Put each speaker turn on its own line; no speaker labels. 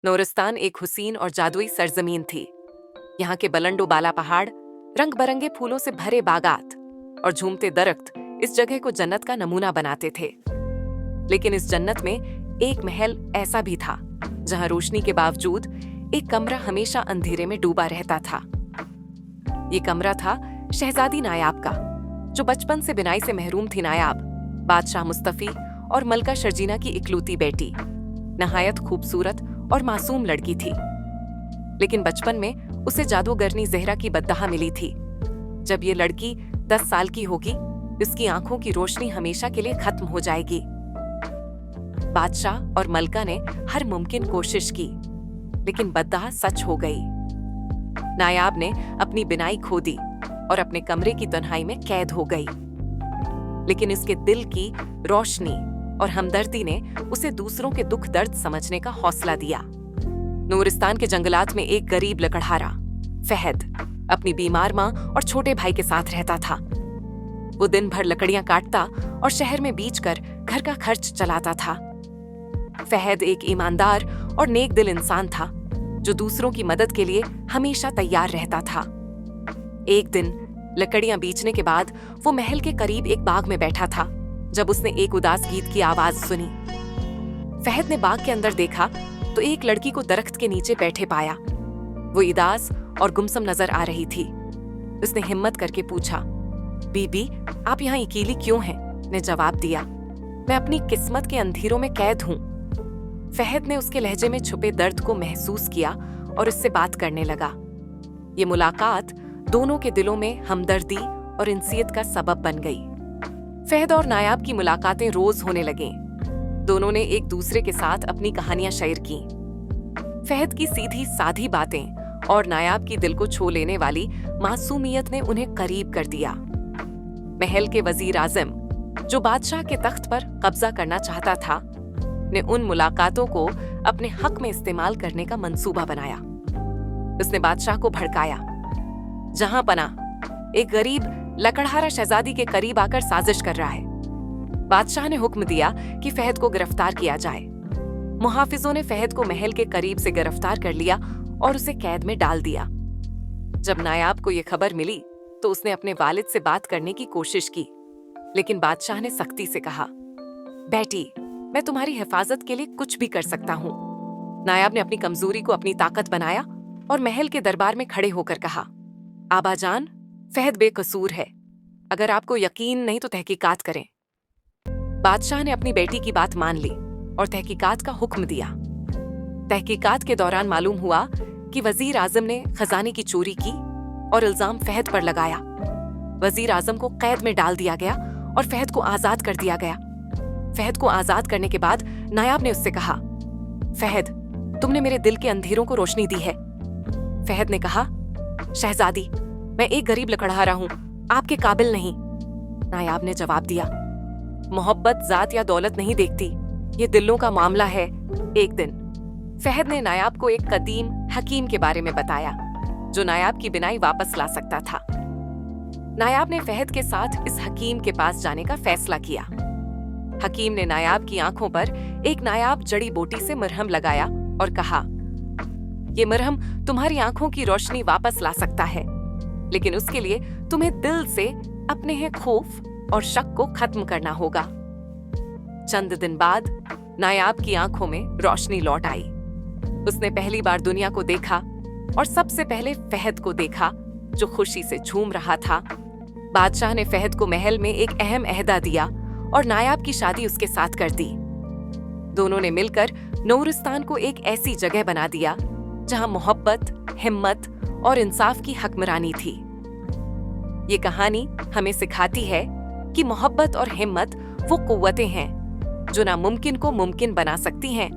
नूरिस्तान एक हुसीन और जादुई सरजमीन थी। यहाँ के बलंडो बाला पहाड़, रंग बरंगे फूलों से भरे बागात और झूमते दरख्त इस जगह को जन्नत का नमूना बनाते थे। लेकिन इस जन्नत में एक महल ऐसा भी था जहाँ रोशनी के बावजूद एक कमरा हमेशा अंधेरे में डूबा रहता था। ये कमरा था शहजादी नायाब का, जो बचपन से बिनाई से महरूम थी। नायाब बादशाह मुस्तफी और मलका शर्जीना की इकलौती बेटी, नहायत खूबसूरत और मासूम लड़की थी। लेकिन बचपन में उसे जादूगरनी ज़हरा की बददहा मिली थी। जब ये लड़की 10 साल की होगी, इसकी आंखों की रोशनी हमेशा के लिए खत्म हो जाएगी। बादशाह और मलका ने हर मुमकिन कोशिश की, लेकिन बददहा सच हो गई। नायाब ने अपनी बिनाई खो दी और अपने कमरे की तन्हाई में कैद हो गई। लेकिन इसके दिल की रोशनी और हमदर्दी ने उसे दूसरों के दुख दर्द समझने का हौसला दिया। नूरिस्तान के जंगलात में एक गरीब लकड़हारा फहद अपनी बीमार माँ और छोटे भाई के साथ रहता था। वो दिन भर लकड़ियां काटता और शहर में बेचकर घर का खर्च चलाता था। फहद एक ईमानदार और नेक दिल इंसान था, जो दूसरों की मदद के लिए हमेशा तैयार रहता था। एक दिन लकड़ियां बेचने के बाद वो महल के करीब एक बाग में बैठा था, जब उसने एक उदास गीत की आवाज सुनी। फहद ने बाग के अंदर देखा तो एक लड़की को दरख्त के नीचे बैठे पाया। वो उदास और गुमसुम नजर आ रही थी। उसने हिम्मत करके पूछा, बीबी, आप यहाँ अकेली क्यों हैं? ने जवाब दिया, मैं अपनी किस्मत के अंधेरों में कैद हूँ। फहद ने उसके लहजे में छुपे दर्द को महसूस किया और उससे बात करने लगा। ये मुलाकात दोनों के दिलों में हमदर्दी और इंसियत का सबब बन गई। फहद और नायाब की मुलाकातें रोज होने लगीं। दोनों ने एक दूसरे के साथ अपनी कहानियां शेयर की। फहद की सीधी साधी बातें और नायाब की दिल को छू लेने वाली मासूमियत ने उन्हें करीब कर दिया। महल के वजीर आजम, जो बादशाह के तख्त पर कब्जा करना चाहता था, ने उन मुलाकातों को अपने हक में इस्तेमाल करने का मंसूबा बनाया। उसने बादशाह को भड़काया। जहां पना एक गरीब लकड़हारा शहजादी के करीब आकर साजिश कर रहा है। बादशाह ने हुक्म दिया कि फहद को गिरफ्तार किया जाए। मुहाफिजों ने फहद को महल के करीब से गिरफ्तार कर लिया और उसे कैद में डाल दिया। जब नायाब को यह खबर मिली तो उसने अपने वालिद से बात करने की कोशिश की, लेकिन बादशाह ने सख्ती से कहा, बेटी, मैं तुम्हारी हिफाजत के लिए कुछ भी कर सकता हूँ। नायाब ने अपनी कमजोरी को अपनी ताकत बनाया और महल के दरबार में खड़े होकर कहा, आबाजान, फहद बेकसूर है। अगर आपको यकीन नहीं तो तहकीकात करें। बादशाह ने अपनी बेटी की बात मान ली और तहकीकात का हुक्म दिया। तहकीकात के दौरान मालूम हुआ कि वजीर आजम ने खजाने की चोरी की और इल्जाम फहद पर लगाया। वजीर आजम को कैद में डाल दिया गया और फहद को आजाद कर दिया गया। फहद को आजाद करने के बाद नायाब ने उससे कहा, फहद, तुमने मेरे दिल के अंधेरों को रोशनी दी है। फहद ने कहा, शहजादी, मैं एक गरीब लकड़हारा हूं, आपके काबिल नहीं। नायाब ने जवाब दिया, मोहब्बत जात या दौलत नहीं देखती, ये दिलों का मामला है। एक दिन फहद ने नायाब को एक कदीम हकीम के बारे में बताया, जो नायाब की बिनाई वापस ला सकता था। नायाब ने फहद के साथ इस हकीम के पास जाने का फैसला किया। हकीम ने नायाब की आंखों पर एक नायाब जड़ी बूटी से मरहम लगाया और कहा, ये मरहम तुम्हारी आंखों की रोशनी वापस ला सकता है, लेकिन उसके लिए तुम्हें दिल से अपने हैं खौफ और शक को खत्म करना होगा। चंद दिन बाद नायाब की आंखों में रोशनी लौट आई। उसने पहली बार दुनिया को देखा और सबसे पहले फहद को देखा, जो खुशी से झूम रहा था। बादशाह ने फहद को महल में एक अहम अहदा दिया और नायाब की शादी उसके साथ कर दी। दोनों ने मिलकर नूरिस्तान को एक ऐसी जगह बना दिया जहां मोहब्बत, हिम्मत और इंसाफ की हकमरानी थी। ये कहानी हमें सिखाती है कि मोहब्बत और हिम्मत वो कुव्वतें हैं जो नामुमकिन को मुमकिन बना सकती हैं।